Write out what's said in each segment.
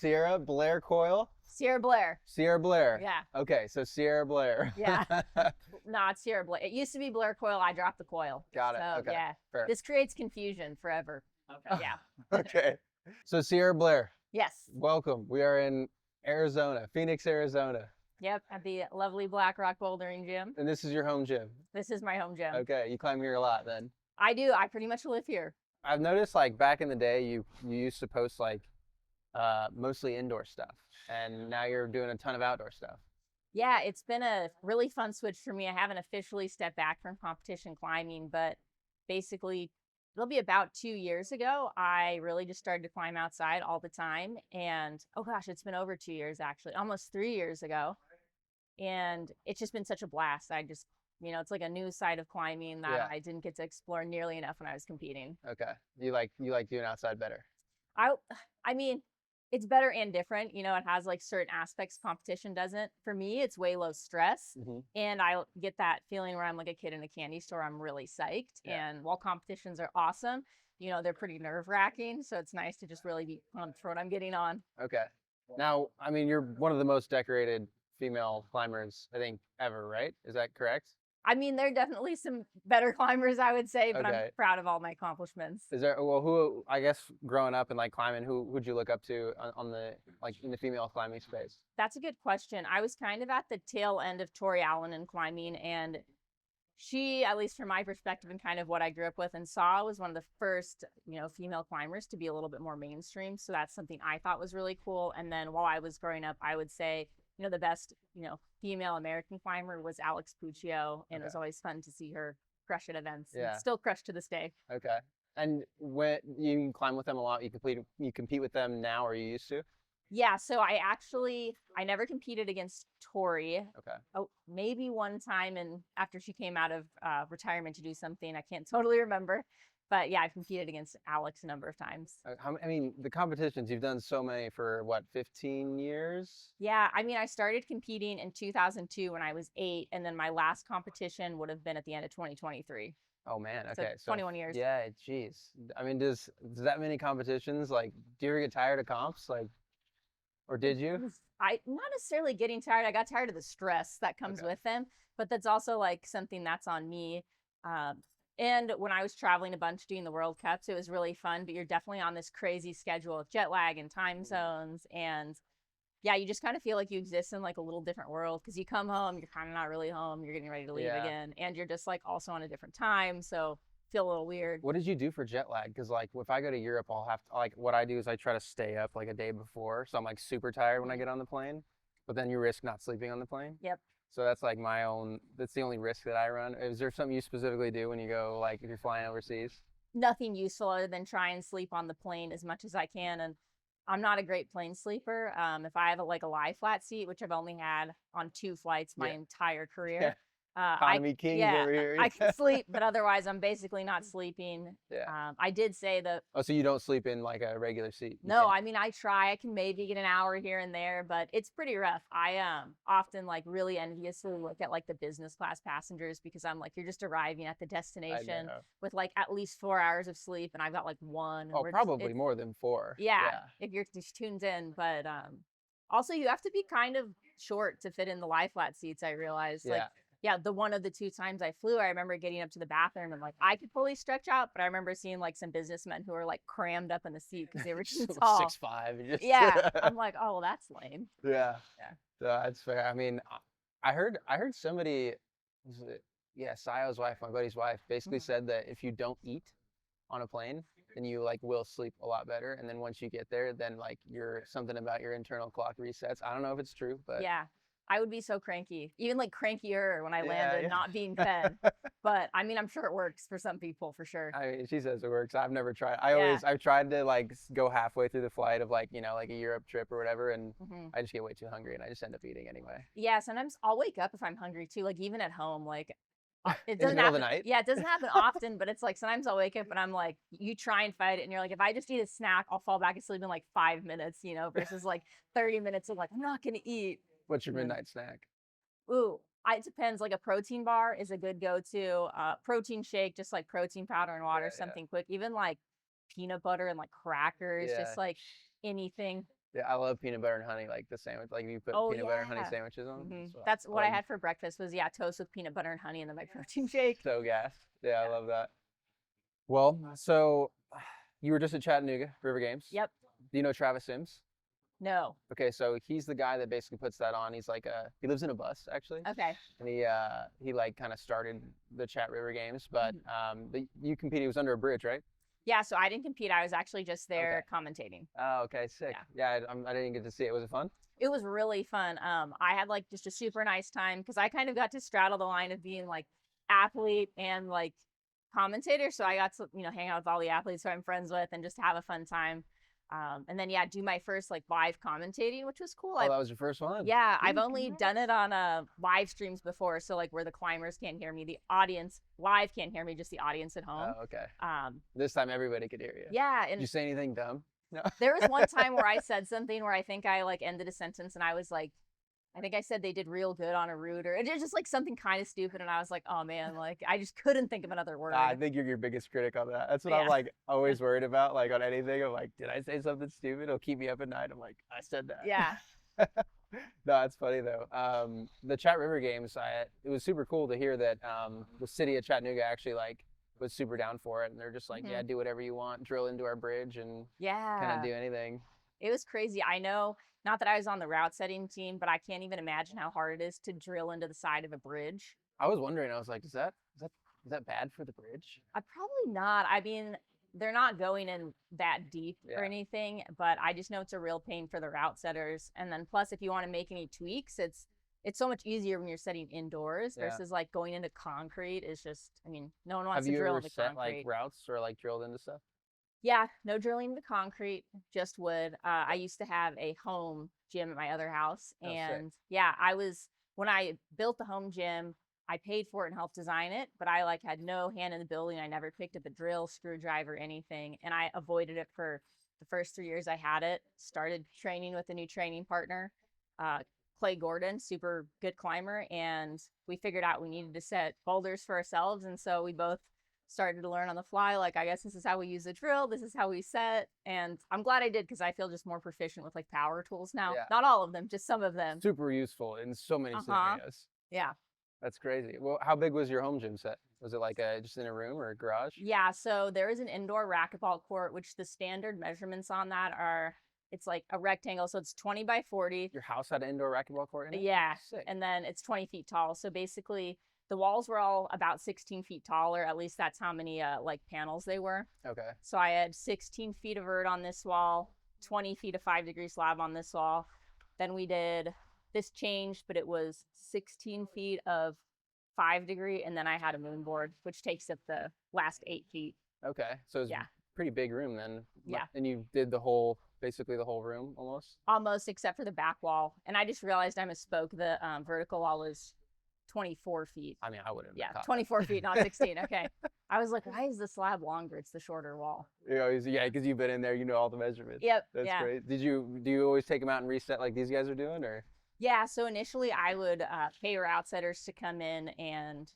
Sierra Blair coil? Sierra Blair. Sierra Blair. Yeah. Okay, so Sierra Blair. Yeah. No, it's Sierra Blair. It used to be Blair coil. I dropped the coil. Got it. So, Okay. yeah. Fair. This creates confusion forever. Okay. Yeah. Okay. So Sierra Blair, Yes. welcome. We are in Arizona, Phoenix, Arizona. Yep. At the lovely Black Rock Bouldering Gym. And this is your home gym. This is my home gym. Okay, you climb here a lot then. I do. I pretty much live here. I've noticed like back in the day you used to post like mostly indoor stuff, and now you're doing a ton of outdoor stuff. Yeah, it's been a really fun switch for me. I haven't officially stepped back from competition climbing, but basically it'll be about 2 years ago. I really just started to climb outside all the time. And oh gosh, it's been over 2 years actually, almost 3 years ago. And it's just been such a blast. I just, it's like a new side of climbing that I didn't get to explore nearly enough when I was competing. Okay. You like doing outside better. I mean, it's better and different. It has like certain aspects competition doesn't. For me, it's way low stress. And I get that feeling where I'm like a kid in a candy store. I'm really psyched. Yeah. And while competitions are awesome, they're pretty nerve wracking. So it's nice to just really be pumped for what I'm getting on. Okay. Now, I mean, you're one of the most decorated female climbers, I think, ever, right? Is that correct? I mean, there are definitely some better climbers, I would say, but Okay. I'm proud of all my accomplishments. Is there, well, who, I guess, growing up and like climbing, who'd you look up to on the, like in the female climbing space? That's a good question. I was kind of at the tail end of Tori Allen in climbing, and she, at least from my perspective and kind of what I grew up with and saw, was one of the first, female climbers to be a little bit more mainstream. So that's something I thought was really cool. And then while I was growing up, I would say, the best, female American climber was Alex Puccio, and it was always fun to see her crush at events. Yeah. And still crush to this day. Okay. And when you climb with them a lot, you compete with them now, or you used to? Yeah, so I never competed against Tori. Okay. Oh, maybe one time, and after she came out of retirement to do something, I can't totally remember. But yeah, I've competed against Alex a number of times. I mean, the competitions, you've done so many for what, 15 years? Yeah, I mean, I started competing in 2002 when I was 8, and then my last competition would have been at the end of 2023. Oh man, okay. So 21 years. Yeah, geez. I mean, does that many competitions, like, do you ever get tired of comps? Like, or did you? Not necessarily getting tired. I got tired of the stress that comes with them, but that's also like something that's on me. And when I was traveling a bunch doing the World Cups, it was really fun, but you're definitely on this crazy schedule of jet lag and time zones. And yeah, you just kind of feel like you exist in like a little different world, because you come home, you're kind of not really home, you're getting ready to leave again. And you're just like also on a different time. So feel a little weird. What did you do for jet lag? Because like if I go to Europe, I'll have to, like, what I do is I try to stay up like a day before. So I'm like super tired when I get on the plane, but then you risk not sleeping on the plane. Yep. So that's like that's the only risk that I run. Is there something you specifically do when you go, like if you're flying overseas? Nothing useful other than try and sleep on the plane as much as I can. And I'm not a great plane sleeper. If I have a lie flat seat, which I've only had on 2 flights my entire career. Economy kings over here. I can sleep, but otherwise I'm basically not sleeping. Yeah. I did say that. Oh, so you don't sleep in like a regular seat? No, I mean, I try. I can maybe get an hour here and there, but it's pretty rough. I often like really enviously look at like the business class passengers, because I'm like, you're just arriving at the destination with like at least 4 hours of sleep, and I've got like 1. Oh, probably more than 4. Yeah, if you're just tuned in. But also you have to be kind of short to fit in the lie flat seats, I realized. Like, yeah, the one of the 2 times I flew, I remember getting up to the bathroom and like I could fully stretch out, but I remember seeing like some businessmen who were like crammed up in the seat because they were too tall. 6'5". Yeah, I'm like, oh, well, that's lame. Yeah, so that's fair. I mean, I heard somebody, Sayo's wife, my buddy's wife, basically said that if you don't eat on a plane, then you like will sleep a lot better, and then once you get there, then like something about your internal clock resets. I don't know if it's true, but yeah. I would be so cranky, even like crankier when I landed, not being fed. But I mean, I'm sure it works for some people, for sure. I mean, she says it works. I've never tried. I've tried to like go halfway through the flight of like, like a Europe trip or whatever, and I just get way too hungry and I just end up eating anyway. Yeah, sometimes I'll wake up if I'm hungry too, like even at home, like it doesn't happen. In the middle of the night? Yeah, it doesn't happen often, but it's like sometimes I'll wake up and I'm like, you try and fight it, and you're like, if I just eat a snack, I'll fall back asleep in like 5 minutes, versus like 30 minutes of like, I'm not gonna eat. What's your midnight snack? Ooh, it depends. Like a protein bar is a good go-to. Protein shake, just like protein powder and water, something quick. Even like peanut butter and like crackers, just like anything. Yeah, I love peanut butter and honey, like the sandwich. Like you put Oh peanut butter and honey yeah. sandwiches on. That's I what I love had for breakfast was toast with peanut butter and honey and then my protein shake. so gas. Yeah, I Yeah. love that. Well, so you were just at Chattanooga River Games. Yep. Do you know Travis Sims? No. Okay, so he's the guy that basically puts that on. He's like he lives in a bus actually, Okay. and he like kind of started the Chat River Games, but Mhm. you competed. It was under a bridge, right? Yeah, so I didn't compete. I was actually just there Okay. commentating. Oh, okay, sick. Yeah. Yeah, I didn't get to see it. Was it fun? It was really fun. I had like just a super nice time because I kind of got to straddle the line of being like athlete and like commentator. So I got to, hang out with all the athletes who I'm friends with and just have a fun time. And then do my first like live commentating, which was cool. Oh, that was your first one. Yeah, I've Ooh, only done it on live streams before, so like where the climbers can't hear me, the audience live can't hear me, just the audience at home. Oh, okay. Um, This time everybody could hear you. yeah, Did you and say anything dumb? No. there was one time where I said something where I think I like ended a sentence and I was like, I think I said they did real good on a route, or it was just like something kind of stupid, and I was like, oh man, like I just couldn't think of another word. I think you're your biggest critic on that. That's what I'm Yeah. like always worried about. Like on anything, I'm like, did I say something stupid? It'll keep me up at night. I'm like, I said that. Yeah. No, that's funny though. The Chat River Games, it was super cool to hear that the city of Chattanooga actually like was super down for it, and they're just like, yeah, do whatever you want, drill into our bridge, and kind of Yeah. do anything. It was crazy. I know, not that I was on the route setting team, but I can't even imagine how hard it is to drill into the side of a bridge. I was wondering. I was like, is that bad for the bridge? Probably not. I mean, they're not going in that deep or Yeah. anything, but I just know it's a real pain for the route setters. And then plus, if you want to make any tweaks, it's so much easier when you're setting indoors Yeah. versus like going into concrete. Is just, I mean, no one wants Have to you drill ever into set concrete. like routes or like drilled into stuff? Yeah, no drilling into concrete, just wood. I used to have a home gym at my other house, Oh, sick. and yeah, when I built the home gym, I paid for it and helped design it, but I like had no hand in the building. I never picked up a drill, screwdriver, anything, and I avoided it for the first 3 years I had it. Started training with a new training partner, Clay Gordon, super good climber, and we figured out we needed to set boulders for ourselves, and so we both started to learn on the fly. Like, I guess this is how we use the drill. This is how we set. And I'm glad I did because I feel just more proficient with like power tools now. Yeah. Not all of them, just some of them. Super useful in so many scenarios. Yeah. That's crazy. Well, how big was your home gym set? Was it like just in a room or a garage? Yeah. So there is an indoor racquetball court, which the standard measurements on that are, it's like a rectangle. So it's 20 by 40. Your house had an indoor racquetball court in it? Yeah. Sick. And then it's 20 feet tall. So basically, the walls were all about 16 feet taller. At least that's how many like panels they were. Okay. So I had 16 feet of vert on this wall, 20 feet of 5-degree slab on this wall. Then this changed, but it was 16 feet of 5-degree, and then I had a moon board, which takes up the last 8 feet. Okay. So it's Yeah. a pretty big room then. Yeah. And you did basically the whole room almost? Almost, except for the back wall. And I just realized I misspoke. The vertical wall was 24 feet. I mean, I wouldn't have Yeah, caught 24 feet, not 16. Okay. I was like, why is the slab longer? It's the shorter wall. that. Yeah, because you've been in there, you know all the measurements. Yep. That's yeah. great. Do you always take them out and reset like these guys are doing, or? Yeah, so initially I would pay route setters to come in and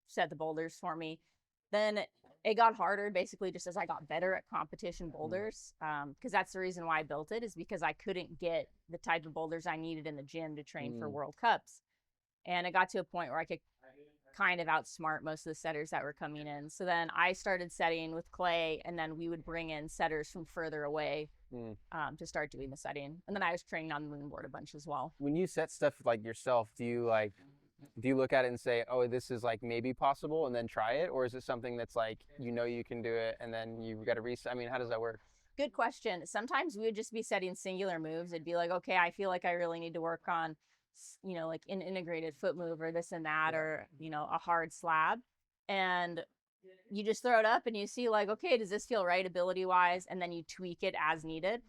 set the boulders for me. Then it got harder basically just as I got better at competition boulders, because that's the reason why I built it, is because I couldn't get the type of boulders I needed in the gym to train for World Cups. And it got to a point where I could kind of outsmart most of the setters that were coming in. So then I started setting with Clay, and then we would bring in setters from further away to start doing the setting. And then I was training on the moon board a bunch as well. When you set stuff like yourself, do you look at it and say, oh, this is like maybe possible, and then try it? Or is it something that's like, you can do it and then you've got to reset? I mean, how does that work? Good question. Sometimes we would just be setting singular moves. It'd be like, okay, I feel like I really need to work on, like an integrated foot move or this and that, or, a hard slab. And you just throw it up and you see like, okay, does this feel right ability wise? And then you tweak it as needed.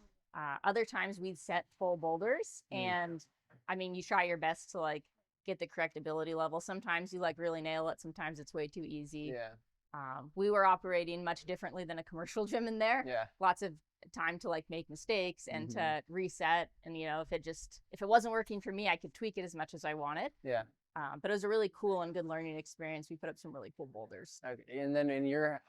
Other times we'd set full boulders and I mean, you try your best to like get the correct ability level. Sometimes you like really nail it. Sometimes it's way too easy. Yeah. We were operating much differently than a commercial gym in there. Yeah. Lots of time to like make mistakes and to reset. And if it wasn't working for me, I could tweak it as much as I wanted. Yeah. But it was a really cool and good learning experience. We put up some really cool boulders. Okay. And then in your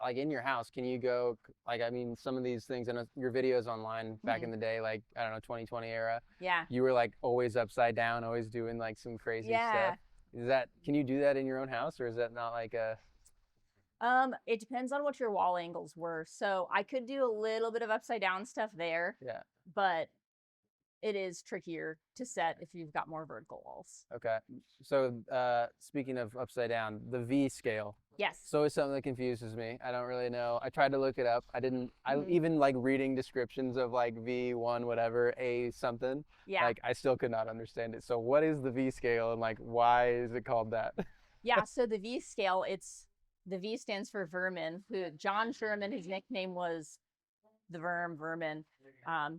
house, can you go like, I mean, some of these things in your videos online back in the day, like, I don't know, 2020 era, Yeah. you were like always upside down, always doing like some crazy Yeah. stuff. Can you do that in your own house, or is that not like a? It depends on what your wall angles were. So I could do a little bit of upside down stuff there, Yeah. but it is trickier to set if you've got more vertical walls. Okay. So speaking of upside down, the V scale. Yes. It's always something that confuses me. I don't really know. I tried to look it up. I didn't. I Mhm. even like reading descriptions of like V1 whatever A something. Yeah. Like I still could not understand it. So what is the V scale and like why is it called that? Yeah. So the V scale, the V stands for vermin. Who John Sherman, his nickname was the Vermin.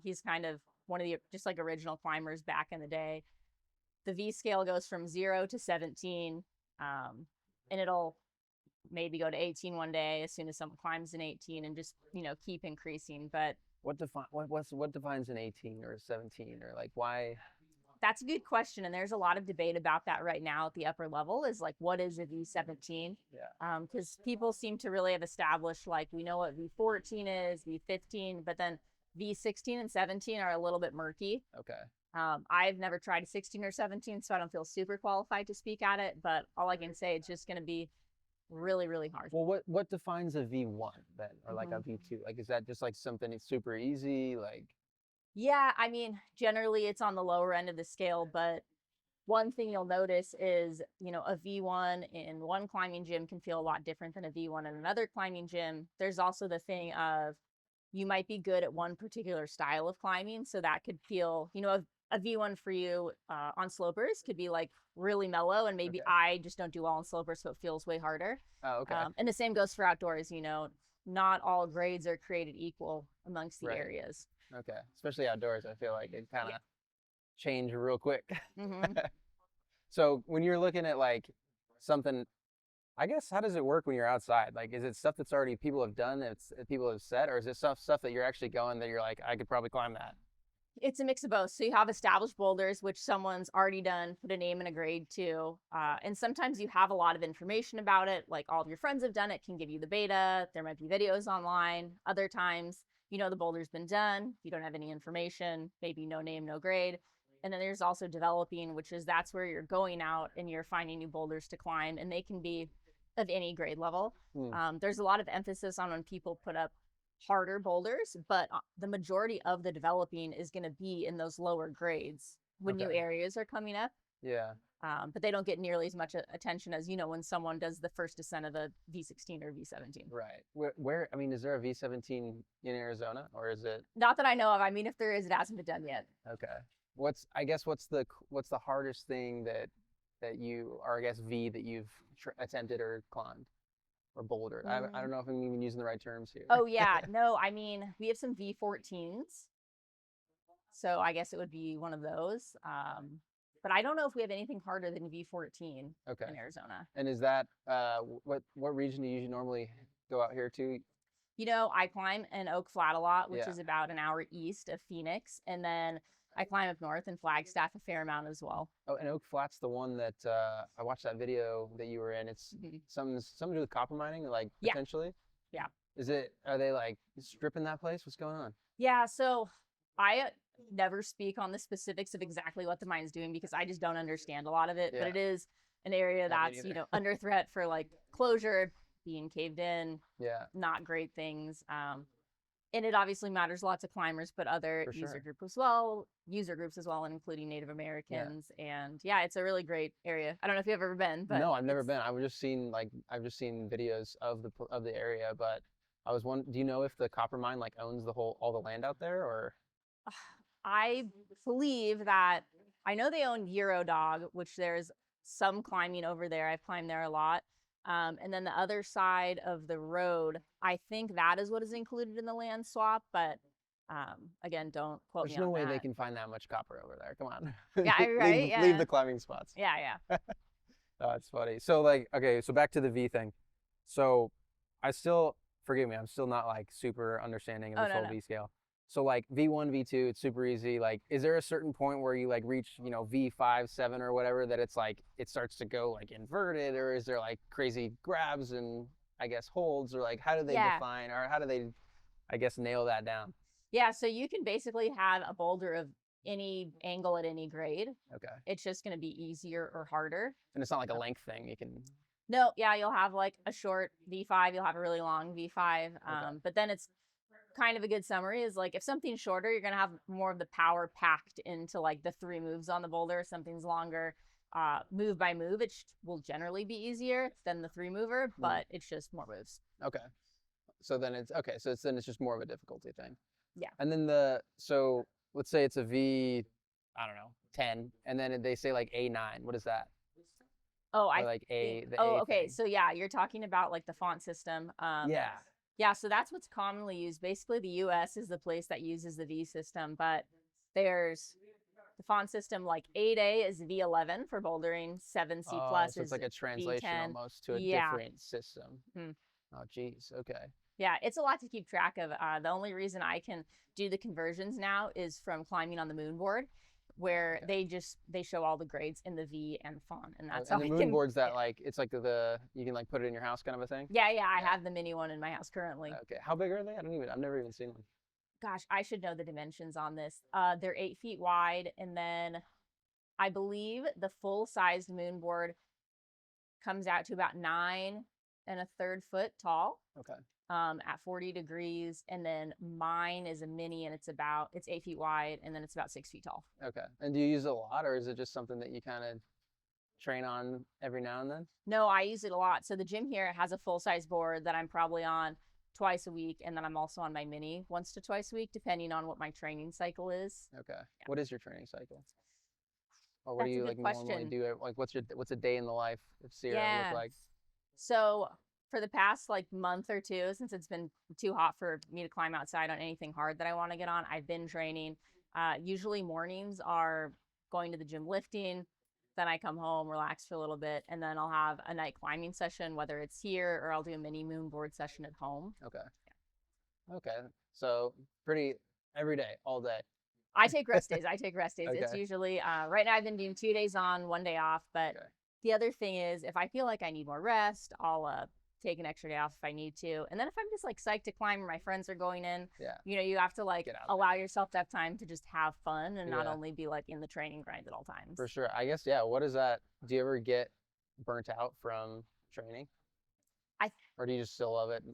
He's kind of one of the just like original climbers back in the day. The V scale goes from 0 to 17, and it'll maybe go to 18 one day as soon as someone climbs an 18, and just keep increasing. But what defines an 18 or a 17 or like why? that's a good question, and there's a lot of debate about that right now at the upper level. Is like, what is a V17? Yeah. Because people seem to really have established like we know what V14 is, V15, but then V16 and 17 are a little bit murky. Okay. I've never tried a 16 or 17, so I don't feel super qualified to speak at it. But all I can say, it's just going to be really, really hard. Well, what defines a V1 then, or like a V2? Like, is that just like something it's super easy? Like, Yeah, I mean, generally it's on the lower end of the scale, but one thing you'll notice is, a V1 in one climbing gym can feel a lot different than a V1 in another climbing gym. There's also the thing of you might be good at one particular style of climbing. So that could feel, a V1 for you on slopers could be like really mellow. And maybe I just don't do well on slopers, so it feels way harder. oh, okay. And the same goes for outdoors, not all grades are created equal amongst the Right. areas. Okay. Especially outdoors, I feel like it kind of change real quick. Mhm. So when you're looking at like something, I guess, how does it work when you're outside? Like, is it stuff that's already people have done, people have said, or is it stuff that you're actually going that you're like, I could probably climb that? It's a mix of both. So you have established boulders, which someone's already done, put a name and a grade to. And sometimes you have a lot of information about it. Like all of your friends have done it, can give you the beta. There might be videos online. Other times, the boulder's been done. You don't have any information, maybe no name, no grade. And then there's also developing, that's where you're going out and you're finding new boulders to climb. And they can be of any grade level. There's a lot of emphasis on when people put up harder boulders, but the majority of the developing is going to be in those lower grades when new areas are coming up. Yeah. But they don't get nearly as much attention as, when someone does the first descent of a V16 or V17. Right. I mean, is there a V17 in Arizona, or is it? Not that I know of. I mean, if there is, it hasn't been done yet. Okay. What's the hardest thing that you, or I guess V that you've attempted or climbed or bouldered? I don't know if I'm even using the right terms here. Oh yeah, no, I mean, we have some V14s, so I guess it would be one of those. But I don't know if we have anything harder than V14 in Arizona. And is that what region do you usually normally go out here to? I climb in Oak Flat a lot, which is about an hour east of Phoenix, and then I climb up north in Flagstaff a fair amount as well. Oh, and Oak Flat's the one that I watched that video that you were in. It's something to do with copper mining, like potentially. Yeah. Are they like stripping that place? What's going on? Yeah. So I never speak on the specifics of exactly what the mine's doing because I just don't understand a lot of it. But it is an area that's under threat for like closure, being caved in. Yeah. Not great things. And it obviously matters lots of climbers, but other user groups as well, and including Native Americans. Yeah. And it's a really great area. I don't know if you've ever been, but no, I've never been. I've just seen videos of the area, but I was wondering, do you know if the copper mine like owns all the land out there, or? I believe that I know they own Eurodog, which there's some climbing over there. I've climbed there a lot. And then the other side of the road, I think that is what is included in the land swap. But again, don't quote me on that. There's no way they can find that much copper over there. Come on. Yeah, right. Leave the climbing spots. Yeah. Oh, that's funny. So so back to the V thing. So forgive me, I'm still not like super understanding of this whole V scale. So like V1, V2, it's super easy. Like, is there a certain point where you like reach, V5, 7 or whatever that it's like it starts to go like inverted, or is there like crazy grabs and I guess holds, or like how do they Yeah. define, or how do they, I guess, nail that down? Yeah, so you can basically have a boulder of any angle at any grade. Okay. It's just going to be easier or harder. And it's not like a length thing. You can. No, yeah, you'll have like a short V5, you'll have a really long V5. Okay. But then it's kind of a good summary is like if something's shorter, you're going to have more of the power packed into like the 3 moves on the boulder. If something's longer, move by move, it will generally be easier than the 3 mover, but it's just more moves. Okay. So then it's okay. So it's just more of a difficulty thing. Yeah. And then so let's say it's a V, I don't know, 10, and then they say like A9. What is that? Oh, Or I like think, the oh, A okay. thing. So yeah, you're talking about like the font system. Yeah. Yeah, so that's what's commonly used. Basically, the US is the place that uses the V system, but there's the font system like 8A is V11 for bouldering, 7C Oh, plus so it's is like a translation V10. almost to a Yeah. different system. Hmm. Oh, geez. Okay. Yeah, it's a lot to keep track of. The only reason I can do the conversions now is from climbing on the moon board, where Okay. they show all the grades in the V and font, and that's And how the I moon can. board's that like it's like you can like put it in your house kind of a thing. Yeah, I Yeah. have the mini one in my house currently. Okay. How big are they? I've never even seen one. Gosh, I should know the dimensions on this. They're 8 feet wide, and then I believe the full-sized moon board comes out to about 9 1/3 foot tall. Okay. At 40 degrees, and then mine is a mini, and it's 8 feet wide, and then it's about 6 feet tall. Okay. And do you use it a lot, or is it just something that you kind of train on every now and then? No, I use it a lot. So the gym here has a full-size board that I'm probably on twice a week, and then I'm also on my mini once to twice a week, depending on what my training cycle is. Okay. Yeah. What is your training cycle? Or what do That's a you good like normally question. do? Like, what's a day in the life of Sierra look Yeah. like? So for the past like month or two, since it's been too hot for me to climb outside on anything hard that I want to get on, I've been training. Usually mornings are going to the gym lifting. Then I come home, relax for a little bit, and then I'll have a night climbing session, whether it's here or I'll do a mini moon board session at home. Okay. Okay. So pretty every day, all day. I take rest days. It's Okay. usually right now I've been doing 2 days on, 1 day off. But Okay. the other thing is, if I feel like I need more rest, I'll take an extra day off if I need to. And then if I'm just like psyched to climb, or my friends are going in, Yeah. you have to like Get out allow yourself to have time to just have fun and not Yeah. only be like in the training grind at all times. For sure. I guess, yeah. What is that? Do you ever get burnt out from training? I Or do you just still love it?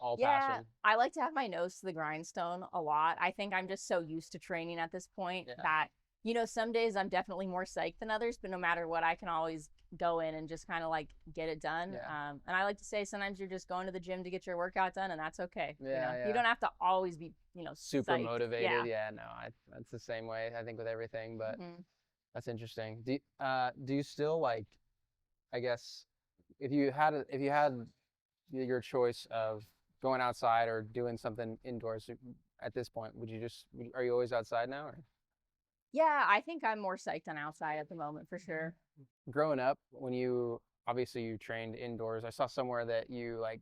All Yeah, passion? I like to have my nose to the grindstone a lot. I think I'm just so used to training at this point Yeah. that, some days I'm definitely more psyched than others, but no matter what, I can always go in and just kind of like get it done. Yeah. And I like to say sometimes you're just going to the gym to get your workout done, and that's okay. Yeah, You don't have to always be, Super psyched. motivated. Yeah. Yeah, no, that's the same way, I think, with everything, but Mhm. that's interesting. Do you still like, I guess, if you had your choice of going outside or doing something indoors at this point, are you always outside now? Or Yeah, I think I'm more psyched on outside at the moment for sure. growing up, when you trained indoors, I saw somewhere that you like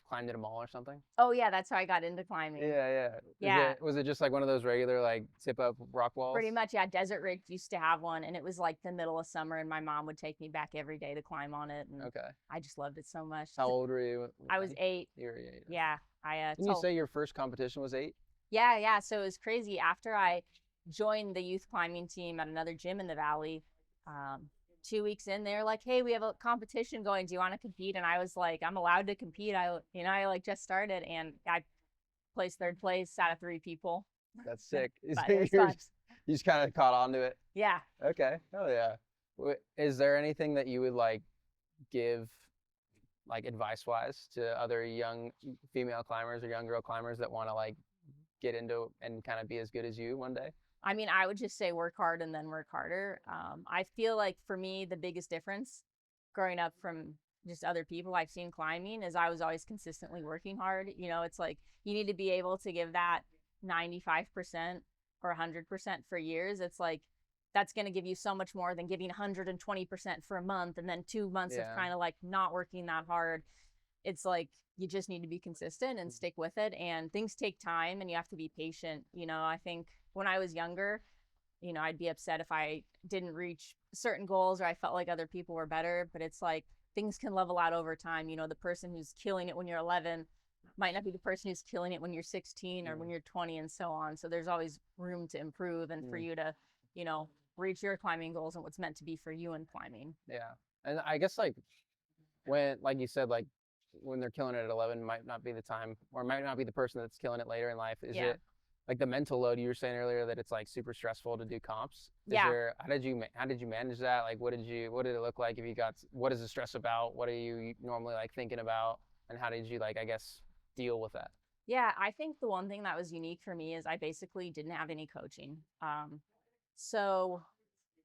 climbed at a mall or something. Oh yeah, that's how I got into climbing. Yeah. Yeah. Was it just like one of those regular like tip up rock walls? Pretty much, yeah. Desert Ridge used to have one, and it was like the middle of summer, and my mom would take me back every day to climb on it, and Okay. I just loved it so much. How old were you? I was 8. You were 8. Yeah, Didn't you say your first competition was 8? yeah. So it was crazy. After I joined the youth climbing team at another gym in the valley, 2 weeks in, they're like, "Hey, we have a competition going. Do you want to compete?" And I was like, "I'm allowed to compete." I like just started, and I placed 3rd place out of 3 people. That's sick. But it was fun. You just kind of caught on to it. Yeah. Okay. Oh yeah. Is there anything that you would like give, like advice wise, to other young female climbers or young girl climbers that want to like get into and kind of be as good as you one day? I mean, I would just say work hard and then work harder. I feel like for me, the biggest difference growing up from just other people I've seen climbing is I was always consistently working hard. It's like you need to be able to give that 95% or 100% for years. It's like that's going to give you so much more than giving 120% for a month and then 2 months of Yeah. kind of like not working that hard. it's like you just need to be consistent and stick with it, and things take time and you have to be patient. I think when I was younger, I'd be upset if I didn't reach certain goals or I felt like other people were better, but it's like things can level out over time. The person who's killing it when you're 11 might not be the person who's killing it when you're 16 or when you're 20 and so on. So there's always room to improve and for you to, reach your climbing goals and what's meant to be for you in climbing. Yeah. And I guess like like you said, like when they're killing it at 11 might not be the time, or might not be the person that's killing it later in life. Is it like the mental load you were saying earlier that it's like super stressful to do comps? How did you manage that? Like, what did it look like if you got, what is the stress about? What are you normally like thinking about? And how did you like, I guess, deal with that? Yeah, I think the one thing that was unique for me is I basically didn't have any coaching. So,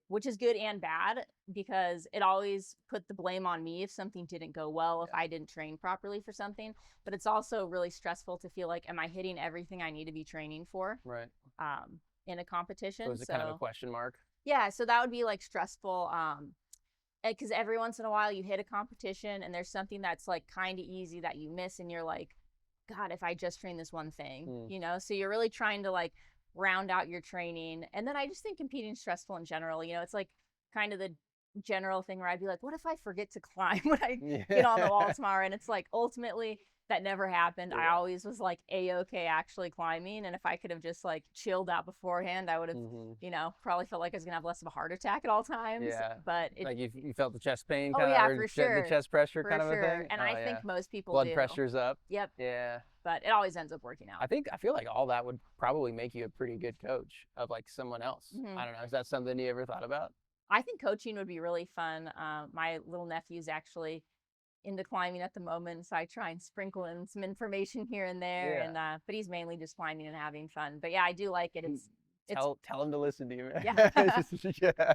which is good and bad because it always put the blame on me if something didn't go well, if I didn't train properly for something. But it's also really stressful to feel like, am I hitting everything I need to be training for? Right. In a competition. So is it kind of a question mark? Yeah, so that would be like stressful. Because every once in a while you hit a competition and there's something that's like kind of easy that you miss and you're like, God, if I just train this one thing, so you're really trying to like round out your training. And then I just think competing is stressful in general. It's like kind of the general thing where I'd be like, what if I forget to climb when I get on the wall tomorrow? And it's like, ultimately that never happened. I always was like a-okay actually climbing. And if I could have just like chilled out beforehand, I would have, probably felt like I was gonna have less of a heart attack at all times. Yeah. But like you felt the chest pain Oh kind of, yeah, or for sure. the chest pressure For kind of a sure. thing? And I think most people blood do. pressure's up. Yep. Yeah. But it always ends up working out. I feel like all that would probably make you a pretty good coach of like someone else. I don't know. Is that something you ever thought about? I think coaching would be really fun. My little nephew's actually into climbing at the moment, so I try and sprinkle in some information here and there. Yeah. And but he's mainly just climbing and having fun. But yeah, I do like it. Tell him to listen to you, man. Yeah. Yeah.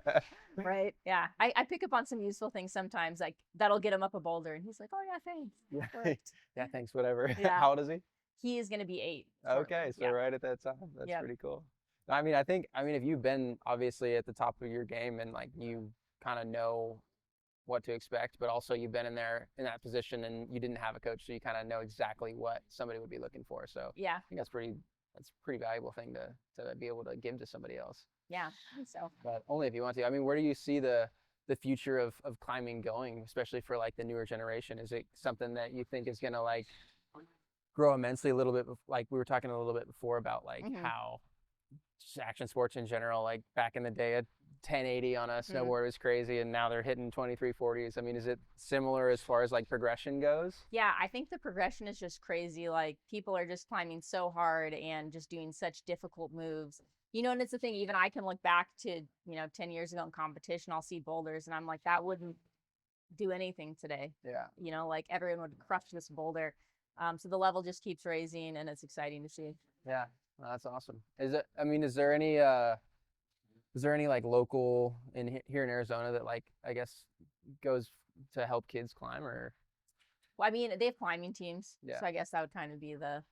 Right. Yeah. I pick up on some useful things sometimes, like that'll get him up a boulder, and he's like, "Oh yeah, thanks." Yeah. Yeah, thanks. Whatever. Yeah. How old is he? He is going to be 8. Okay, so right at that time. That's pretty cool. I mean, if you've been obviously at the top of your game and like you kind of know what to expect, but also you've been in that position and you didn't have a coach, so you kind of know exactly what somebody would be looking for. So yeah, I think that's a pretty valuable thing to be able to give to somebody else. Yeah, I think so. But only if you want to. I mean, where do you see the future of climbing going, especially for like the newer generation? Is it something that you think is gonna like grow immensely a little bit, like we were talking a little bit before about like how just action sports in general, like back in the day, a 1080 on a snowboard was crazy, and now they're hitting 2340s. I mean, is it similar as far as like progression goes? Yeah, I think the progression is just crazy. Like people are just climbing so hard and just doing such difficult moves. And it's the thing, even I can look back to, 10 years ago in competition, I'll see boulders and I'm like, that wouldn't do anything today. Yeah. Like everyone would crush this boulder. So the level just keeps raising and it's exciting to see. Yeah, well, that's awesome. Is there any like local here in Arizona that like, I guess goes to help kids climb or? Well, I mean, they have climbing teams. Yeah. So I guess that would kind of be the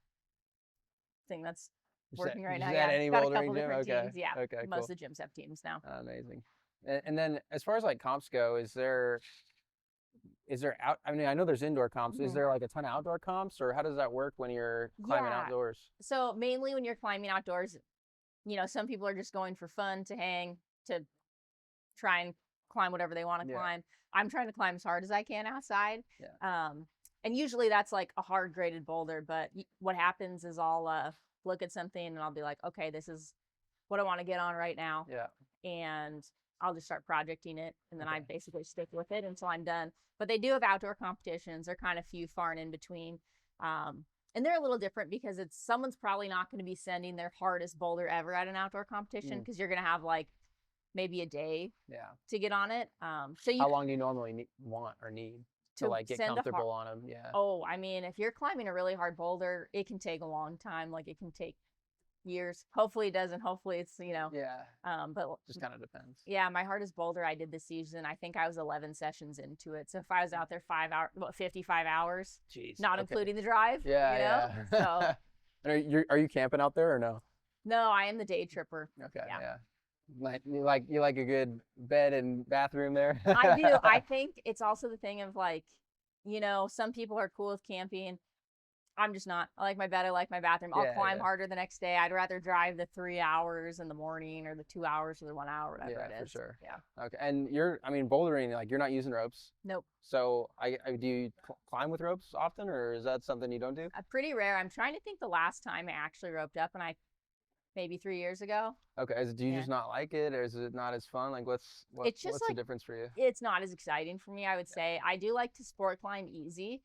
thing that's working right now. Yeah, any got a bouldering couple gym? different Okay. teams. Yeah. Okay, Most cool. of the gyms have teams now. Amazing. And then as far as like comps go, is there out? I mean, I know there's indoor comps. Is there like a ton of outdoor comps, or how does that work when you're climbing outdoors? So mainly when you're climbing outdoors, some people are just going for fun, to hang, to try and climb whatever they want to climb. I'm trying to climb as hard as I can outside. Yeah. And usually that's like a hard graded boulder, but what happens is I'll look at something and I'll be like, okay, this is what I want to get on right now. Yeah. And I'll just start projecting it, and then I basically stick with it until I'm done. But they do have outdoor competitions. They're kind of few, far and in between. And they're a little different because someone's probably not going to be sending their hardest boulder ever at an outdoor competition, because you're going to have like maybe a day to get on it. So how long do you normally need to like get comfortable on them? Yeah. Oh, I mean, if you're climbing a really hard boulder, it can take a long time. Like it can take years. Hopefully it doesn't. Hopefully it's, Yeah. But just kind of depends. Yeah, my hardest boulder I did this season, I think I was 11 sessions into it. So if I was out there 55 hours, jeez, not including the drive. Yeah. So are you camping out there or no? No, I am the day tripper. Okay. Yeah. Like you like a good bed and bathroom there? I do. I think it's also the thing of like, you know, some people are cool with camping. I'm just not. I like my bed. I like my bathroom. I'll Yeah, climb yeah, harder the next day. I'd rather drive the 3 hours in the morning or the 2 hours or the 1 hour, whatever yeah, it for is. sure. Yeah. Okay, and I mean, bouldering, like you're not using ropes. Nope. So do you climb with ropes often, or is that something you don't do? Pretty rare. I'm trying to think the last time I actually roped up, and I maybe 3 years ago. Okay, do you Yeah. just not like it, or is it not as fun? Like, It's just what's the like difference for you? it's not as exciting for me, I would say. I do like to sport climb easy.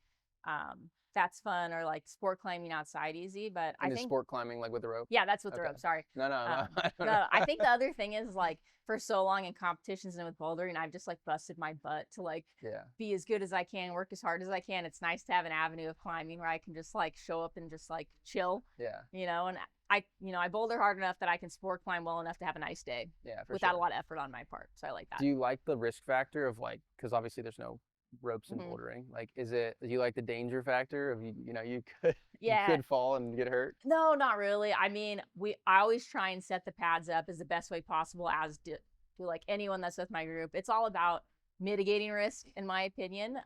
That's fun, or like sport climbing outside easy. But I And is think, sport climbing like with the rope? yeah, that's with the Okay. rope. Sorry. No, no, no. Um, I don't no, I know. think the other thing is like for so long in competitions and with bouldering, I've just like busted my butt to like Yeah, be as good as I can, work as hard as I can. It's nice to have an avenue of climbing where I can just like show up and just like chill, yeah, you know. And I boulder hard enough that I can sport climb well enough to have a nice day yeah, for without a sure. lot of effort on my part. So I like that. Do you like the risk factor of like, because obviously there's no ropes in Hmm. bouldering. Like, do you like the danger factor of you could you Yeah. could fall and get hurt? No, not really. I mean, I always try and set the pads up as the best way possible, as do like anyone that's with my group. It's all about mitigating risk, in my opinion.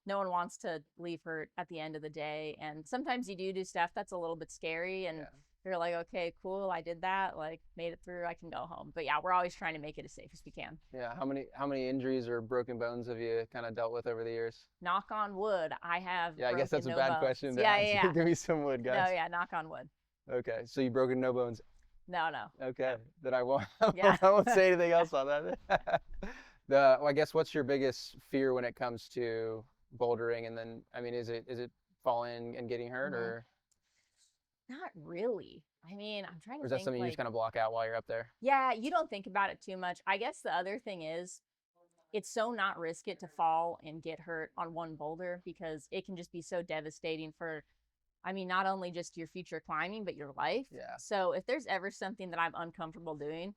No one wants to leave hurt at the end of the day, and sometimes you do stuff that's a little bit scary, and Yeah, you're like, okay, cool, I did that, like made it through, I can go home. But yeah, we're always trying to make it as safe as we can. yeah. How many injuries or broken bones have you kind of dealt with over the years? Knock on wood, I have Yeah, I guess broken that's a no bad bones. question to Yeah, ask. yeah, yeah. Give me some wood, No, guys. yeah, knock on wood. Okay, so you broken no bones. No, no. Okay, then I won't. Yeah. I won't say anything else on that. I guess what's your biggest fear when it comes to bouldering? And then, I mean, is it falling and getting hurt, Mhm. or Not really. I mean, I'm trying to is that think something you just like, kind of block out while you're up there? yeah, you don't think about it too much. I guess the other thing is it's so not risk it to fall and get hurt on one boulder, because it can just be so devastating for, I mean, not only just your future climbing, but your life. Yeah. So if there's ever something that I'm uncomfortable doing,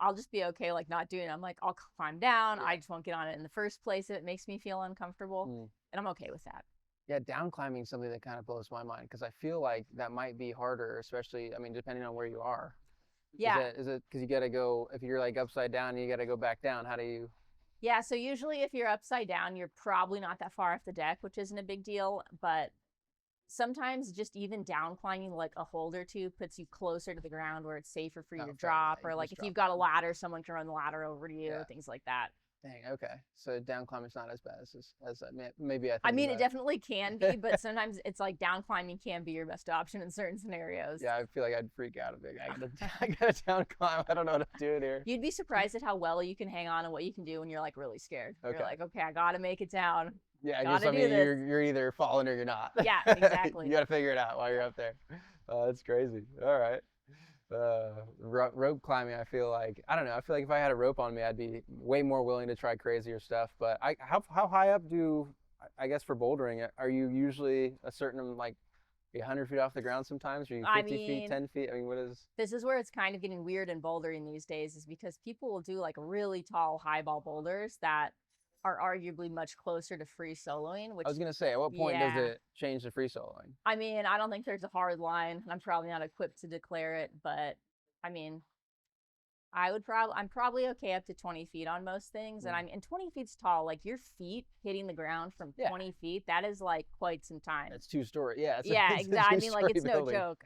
I'll just be okay, like not doing it. I'm like, I'll climb down. Yeah. I just won't get on it in the first place if it makes me feel uncomfortable. Mm. And I'm okay with that. Yeah, down climbing is something that kind of blows my mind because I feel like that might be harder, especially, I mean, depending on where you are. Yeah. Is it because you got to go, if you're like upside down, you got to go back down. How do you? Yeah, so usually if you're upside down, you're probably not that far off the deck, which isn't a big deal. But sometimes just even down climbing like a hold or two puts you closer to the ground where it's safer for you Oh, to fair, drop, yeah, or you like just if you've drop got a down. ladder, someone can run the ladder over to you, Yeah. things like that. Dang, okay. So down climbing's not as bad as maybe I I think mean, it about definitely can be, but sometimes it's like down climbing can be your best option in certain scenarios. Yeah, I feel like I'd freak out a bit. I gotta down climb. I don't know what to do here. You'd be surprised at how well you can hang on and what you can do when you're like really scared. Okay. You're like, okay, I gotta make it down. Yeah, I Gotta guess I do mean this. you're either falling or you're not. Yeah, exactly. You gotta figure it out while you're up there. That's crazy. All right. Rope climbing, I feel like I don't know. I feel like if I had a rope on me, I'd be way more willing to try crazier stuff. But how high up I guess for bouldering, are you usually a certain like 100 feet off the ground sometimes? Are you 50 I feet, mean, 10 feet? I mean, what is? this is where it's kind of getting weird in bouldering these days, is because people will do like really tall highball boulders that are arguably much closer to free soloing, which I was gonna say, at what point does yeah. it change to free soloing? I mean, I don't think there's a hard line, and I'm probably not equipped to declare it, but I mean, I'm probably okay up to 20 feet on most things. And and 20 feet's tall. Like your feet hitting the ground from Yeah. 20 feet, that is like quite some time. It's 2 story. Yeah. Yeah, It's a exactly. I mean, like it's no building. joke.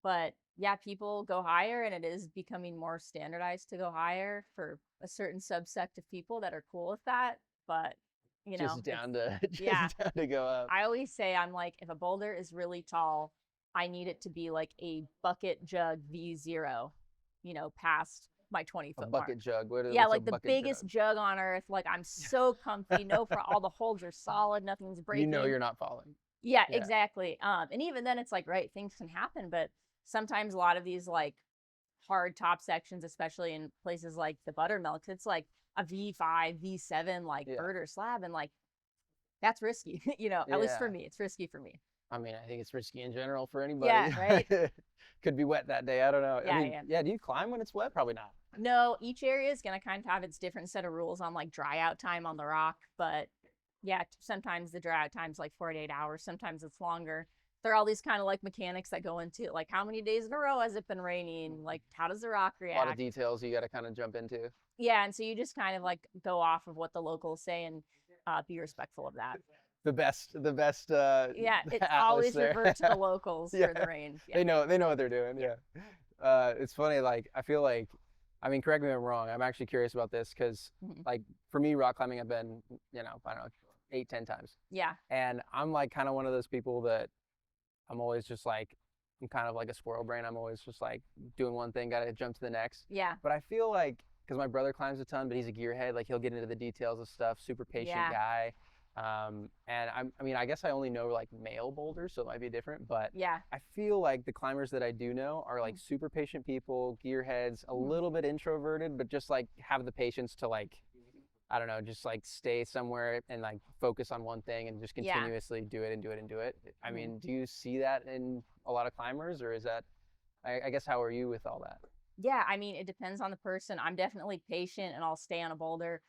But yeah, people go higher, and it is becoming more standardized to go higher for a certain subsect of people that are cool with that. But you know, Just down to yeah. down to go up. I always say, I'm like, if a boulder is really tall, I need it to be like a bucket jug V0, past my 20-foot mark. Bucket jug. Yeah, what's a like the bucket biggest jug on earth. Like I'm so comfy. No, all the holds are solid. Nothing's You breaking. know you're not falling. Yeah, Yeah. exactly. And even then, it's like, right, things can happen, but sometimes a lot of these like hard top sections, especially in places like the buttermilks, it's like a V5, V7, like Yeah. bird or slab, and like that's risky. At least for Yeah. me, it's risky for me. I mean, I think it's risky in general for anybody. Yeah, right? Could be wet that day. I don't know. Yeah, I mean, yeah. do you climb when it's wet? Probably not. No, each area is going to kind of have its different set of rules on like dry out time on the rock. But yeah, sometimes the dry out time's like 48 hours. Sometimes it's longer. There are all these kind of like mechanics that go into it, like how many days in a row has it been raining? Like how does the rock A lot of react? details you got to kind of jump into. Yeah, and so you just kind of like go off of what the locals say. And be respectful of that. The best Yeah, it's atlas always there. revert to the locals Yeah. for the range. Yeah. They know what they're doing. Yeah. It's funny. Like I feel like, I mean, correct me if I'm wrong. I'm actually curious about this because, Mhm. like, for me, rock climbing, I've been, I don't know, 8, 10 times, Yeah. and I'm like kind of one of those people that I'm always just like, I'm kind of like a squirrel brain. I'm always just like doing one thing, gotta jump to the next. Yeah. But I feel like, because my brother climbs a ton, but he's a gearhead, like he'll get into the details of stuff, super patient Yeah. guy. And I mean, I guess I only know like male boulders, so it might be different, but Yeah. I feel like the climbers that I do know are like super patient people, gearheads, a little bit introverted, but just like have the patience to like, I don't know, just like stay somewhere and like focus on one thing and just Yeah. continuously do it and do it and do it. I mean, do you see that in a lot of climbers, or is that, I guess, how are you with all that? Yeah, I mean, it depends on the person. I'm definitely patient and I'll stay on a boulder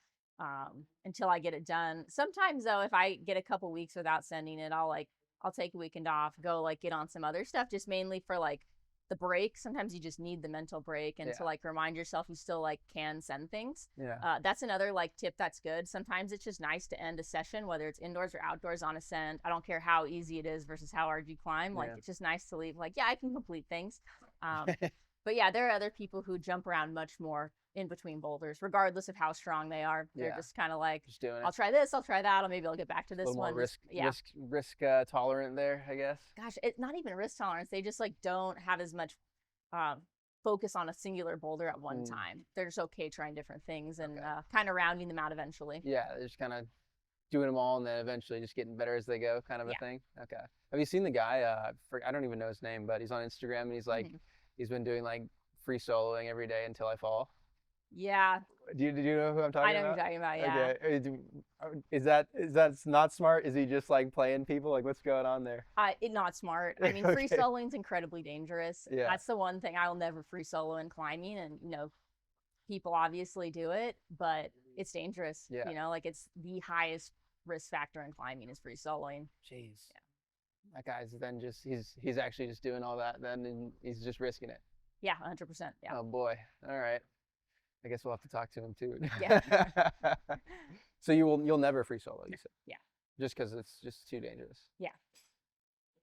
until I get it done. Sometimes though, if I get a couple weeks without sending it, I'll take a weekend off, go like get on some other stuff, just mainly for like the break. Sometimes you just need the mental break and to like remind yourself you still like can send things. Yeah. That's another like tip that's good. Sometimes it's just nice to end a session, whether it's indoors or outdoors, on a send. I don't care how easy it is versus how hard you climb. Like it's just nice to leave like, yeah, I can complete things. But yeah, there are other people who jump around much more in between boulders, regardless of how strong they are. They're just kind of like, Just doing it. I'll try this, I'll try that, or maybe I'll get back to A this little one. more risk tolerant there, I guess. Gosh, it's not even risk tolerance. They just like don't have as much focus on a singular boulder at one time. They're just okay trying different things and kind of rounding them out eventually. Yeah, they're just kind of doing them all and then eventually just getting better as they go, kind of a thing. Okay. Have you seen the guy? I don't even know his name, but he's on Instagram and he's like, he's been doing like free soloing every day until I fall. Yeah. Do you know who I'm talking about? I know who you're talking about, yeah. Okay. Is that not smart? Is he just like playing people? Like what's going on there? Not smart. I mean, free soloing's incredibly dangerous. Yeah. That's the one thing I will never free solo in climbing, and people obviously do it, but it's dangerous. Yeah. Like it's the highest risk factor in climbing is free soloing. Jeez. Yeah. That guy's then just he's actually just doing all that then, and he's just risking it. Yeah, 100%. Yeah. Oh boy. All right. I guess we'll have to talk to him too. Yeah. So you'll never free solo, you said? Yeah. Just because it's just too dangerous. Yeah.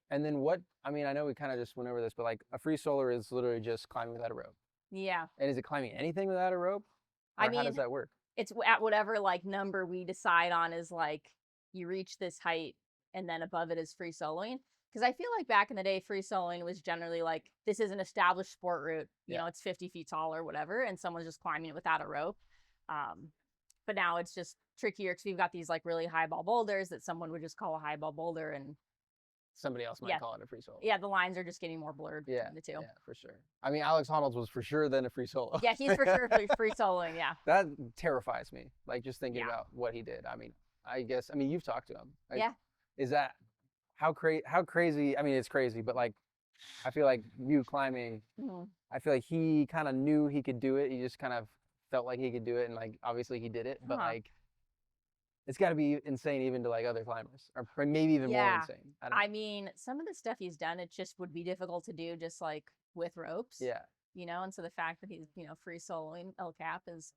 And then I mean, I know we kind of just went over this, but like a free solo is literally just climbing without a rope. Yeah. And is it climbing anything without a rope? Or I mean, how does that work? It's at whatever like number we decide on is like you reach this height and then above it is free soloing. Because I feel like back in the day, free soloing was generally like, this is an established sport route. You know, it's 50 feet tall or whatever, and someone's just climbing it without a rope. But now it's just trickier because we've got these like really highball boulders that someone would just call a highball boulder, and somebody else might call it a free solo. Yeah, the lines are just getting more blurred between the two. Yeah, for sure. I mean, Alex Honnold's was for sure then a free solo. Yeah, he's for sure free soloing, yeah. That terrifies me, like just thinking about what he did. I mean, you've talked to him. Is that how crazy? I mean, it's crazy, but like, I feel like you climbing, I feel like he kind of knew he could do it. He just kind of felt like he could do it, and like obviously he did it, but like it's got to be insane even to like other climbers, or maybe even more insane. I mean, some of the stuff he's done, it just would be difficult to do just like with ropes. Yeah. And so the fact that he's free soloing El Cap is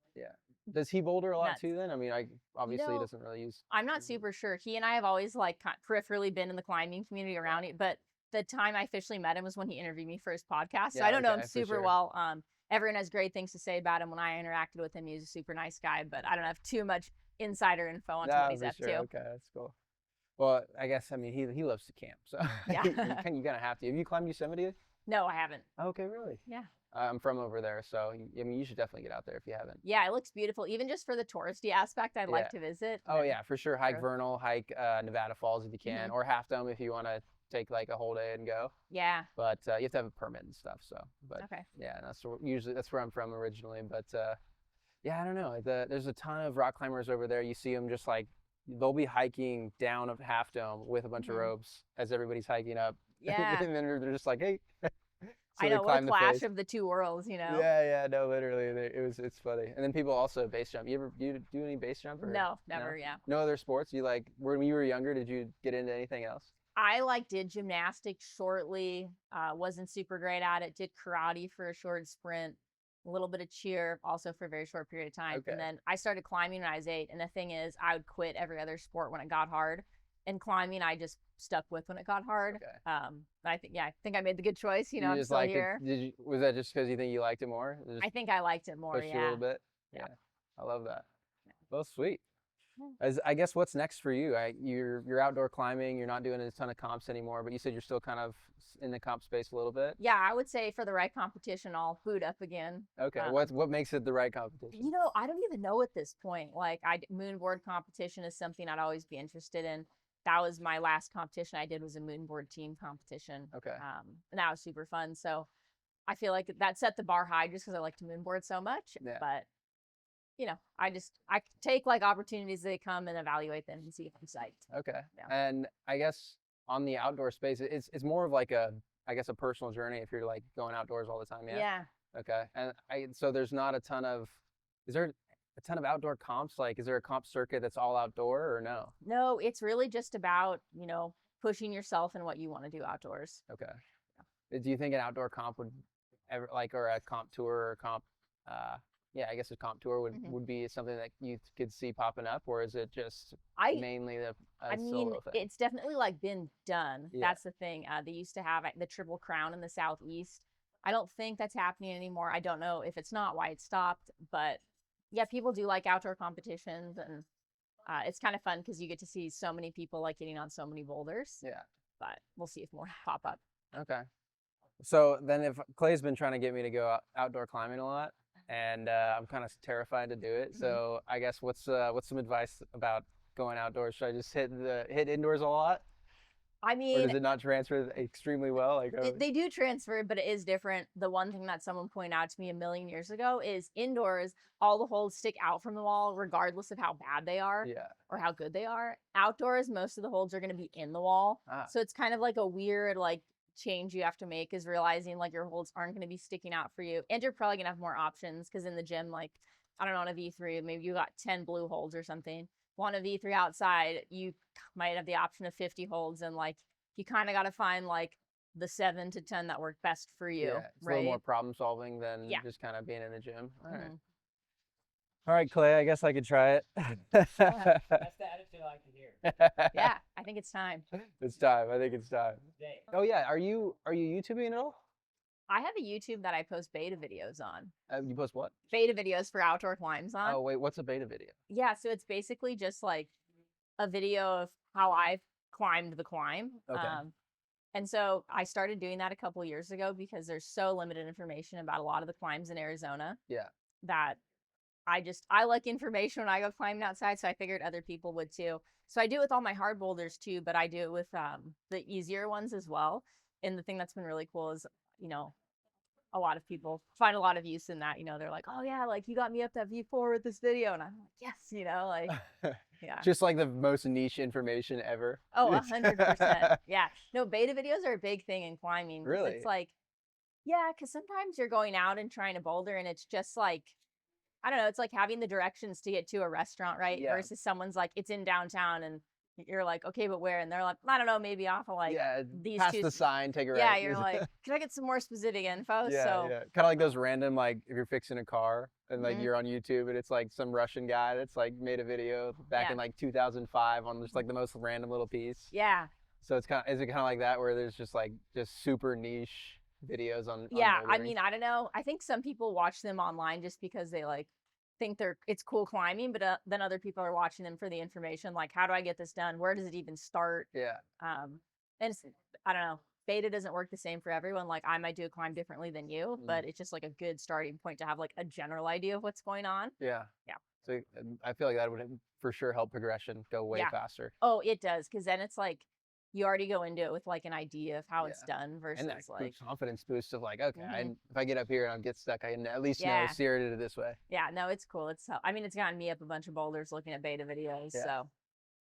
Does he boulder a lot too then? I mean, obviously he doesn't really use. I'm not super sure. He and I have always like peripherally been in the climbing community around it, but the time I officially met him was when he interviewed me for his podcast. So I don't know him super well. Everyone has great things to say about him. When I interacted with him, he was a super nice guy, but I don't have too much insider info on what he's up to. Okay, that's cool. Well, I guess, I mean, he loves to camp, so you kind of have to. Have you climbed Yosemite? No, I haven't. Okay, really? Yeah. I'm from over there, so I mean, you should definitely get out there if you haven't. Yeah, it looks beautiful. Even just for the touristy aspect, I'd like to visit. Oh yeah, for sure. Hike Vernal, hike Nevada Falls if you can, or Half Dome if you want to take like a whole day and go. Yeah. But you have to have a permit and stuff. So, but yeah, that's where I'm from originally. But yeah, I don't know. There's a ton of rock climbers over there. You see them just like they'll be hiking down a Half Dome with a bunch of ropes as everybody's hiking up. Yeah. And then they're just like, hey. So I know, what a clash of the two worlds, Yeah, no, literally, it's funny. And then people also base jump. You do any base jump? Or, no, never. Yeah. No other sports? You like when you were younger? Did you get into anything else? I did gymnastics shortly. Wasn't super great at it. Did karate for a short sprint. a little bit of cheer, also for a very short period of time. Okay. And then I started climbing when I was 8. And the thing is, I would quit every other sport when it got hard. And climbing, I just stuck with when it got hard. Okay. I think I made the good choice. You I'm just still liked here. it. Was that just because you think you liked it more? It I just think I liked it more. pushed you a little bit. Yeah. I love that. Well, sweet. Yeah. I guess what's next for you? You're outdoor climbing. You're not doing a ton of comps anymore, but you said you're still kind of in the comp space a little bit. Yeah, I would say for the right competition, I'll boot up again. Okay. What makes it the right competition? I don't even know at this point. Like, moonboard competition is something I'd always be interested in. That was my last competition I did, was a moonboard team competition. Okay. And that was super fun. So I feel like that set the bar high just because I like to moonboard so much. Yeah. But I take like opportunities as they come and evaluate them and see if I'm psyched. Okay. Yeah. And I guess on the outdoor space, it's more of like a personal journey if you're like going outdoors all the time. Yeah. Yeah. Okay. And so there's not a ton of, is there a ton of outdoor comps? Like, is there a comp circuit that's all outdoor or no? No, it's really just about, pushing yourself and what you want to do outdoors. Okay. Do you think an outdoor comp would ever, like, or a comp tour or a comp, I guess a comp tour would be something that you could see popping up, or is it just mainly a solo thing? It's definitely like been done. Yeah. That's the thing. They used to have the Triple Crown in the Southeast. I don't think that's happening anymore. I don't know if it's not, why it stopped, but yeah, people do like outdoor competitions, and it's kind of fun because you get to see so many people like getting on so many boulders. Yeah. But we'll see if more pop up. Okay. So then if Clay's been trying to get me to go outdoor climbing a lot, and I'm kind of terrified to do it. So I guess what's some advice about going outdoors? Should I just hit indoors a lot? I mean, or does it not transfer extremely well? Like they do transfer, but it is different. The one thing that someone pointed out to me a million years ago is indoors, all the holes stick out from the wall, regardless of how bad they are or how good they are. Outdoors, most of the holes are going to be in the wall. So it's kind of like a weird change you have to make, is realizing like your holes aren't going to be sticking out for you, and you're probably gonna have more options because in the gym, like, I don't know, on a V3 maybe you got 10 blue holes or something. Well, on a V3 outside you might have the option of 50 holes, and like you kind of got to find like the 7 to 10 that work best for you. Yeah, it's a little more problem solving than just kind of being in the gym. All right, Clay, I guess I could try it. That's the attitude I like to hear. Yeah, I think it's time. It's time. I think it's time. Today. Oh yeah, are you YouTubing at all? I have a YouTube that I post beta videos on. You post what? Beta videos for outdoor climbs on. Oh wait, what's a beta video? Yeah, so it's basically just like a video of how I've climbed the climb. Okay. And so I started doing that a couple years ago because there's so limited information about a lot of the climbs in Arizona. Yeah. That I like information when I go climbing outside, so I figured other people would too. So I do it with all my hard boulders too, but I do it with the easier ones as well. And the thing that's been really cool is, a lot of people find a lot of use in that. They're like, oh yeah, like you got me up that V4 with this video, and I'm like, yes, yeah. Just like the most niche information ever. Oh, 100%. Yeah. No, beta videos are a big thing in climbing. Really? It's like, yeah, because sometimes you're going out and trying to boulder, and it's just like, I don't know, it's like having the directions to get to a restaurant, right? Yeah. Versus someone's like, it's in downtown, and you're like, okay, but where? And they're like, I don't know, maybe off of these past two. the sign, take a right. Yeah, you're like, can I get some more specific info? Yeah, So yeah. Kind of like those random, like if you're fixing a car and like you're on YouTube and it's like some Russian guy that's like made a video back in like 2005 on just like the most random little piece. Yeah. So is it kind of like that where there's just super niche videos on Yeah, I bouldering? mean, I don't know. I think some people watch them online just because they think it's cool climbing, but then other people are watching them for the information, like, how do I get this done? Where does it even start? Yeah. And I don't know. Beta doesn't work the same for everyone. Like, I might do a climb differently than you, but it's just like a good starting point to have like a general idea of what's going on. Yeah. Yeah. So I feel like that would for sure help progression go way faster. Oh, it does, because then it's like you already go into it with like an idea of how it's done versus and that like confidence boost of like, okay, if I get up here and I get stuck, I can at least know steer it this way. Yeah, no, it's cool. It's gotten me up a bunch of boulders looking at beta videos. Yeah. So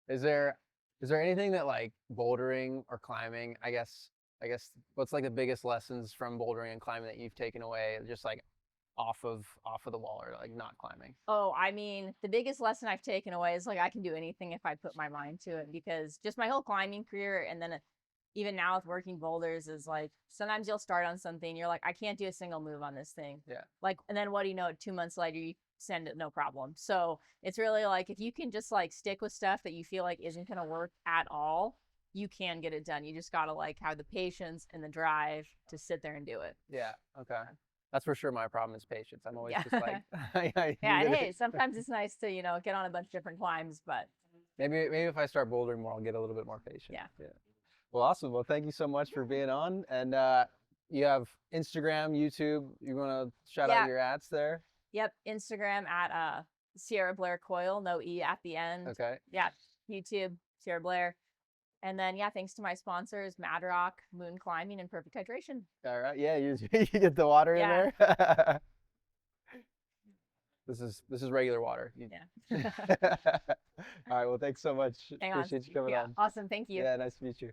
is there anything that like bouldering or climbing, I guess what's like the biggest lessons from bouldering and climbing that you've taken away just like off of the wall or like not climbing? Oh, I mean, the biggest lesson I've taken away is like I can do anything if I put my mind to it, because just my whole climbing career and then even now with working boulders is like sometimes you'll start on something, you're like, I can't do a single move on this thing. Yeah. Like, and then what do you know? 2 months later, you send it no problem. So it's really like if you can just like stick with stuff that you feel like isn't gonna work at all, you can get it done. You just gotta like have the patience and the drive to sit there and do it. Yeah. Okay. That's for sure. My problem is patience. I'm always Yeah. just like, Yeah, and hey, sometimes it's nice to, get on a bunch of different climbs, but maybe if I start bouldering more, I'll get a little bit more patient. Yeah. Yeah. Well, awesome. Well, thank you so much for being on. And you have Instagram, YouTube. You want to shout out your ads there? Yep, Instagram at Sierra Blair Coil, no E at the end. Okay. Yeah, YouTube, Sierra Blair. And then, thanks to my sponsors, Mad Rock, Moon Climbing, and Perfect Hydration. All right. Yeah, you get the water in Yeah. there. This is regular water. Yeah. All right. Well, thanks so much. Hang on. Appreciate you coming Yeah, on. awesome. Thank you. Yeah, nice to meet you.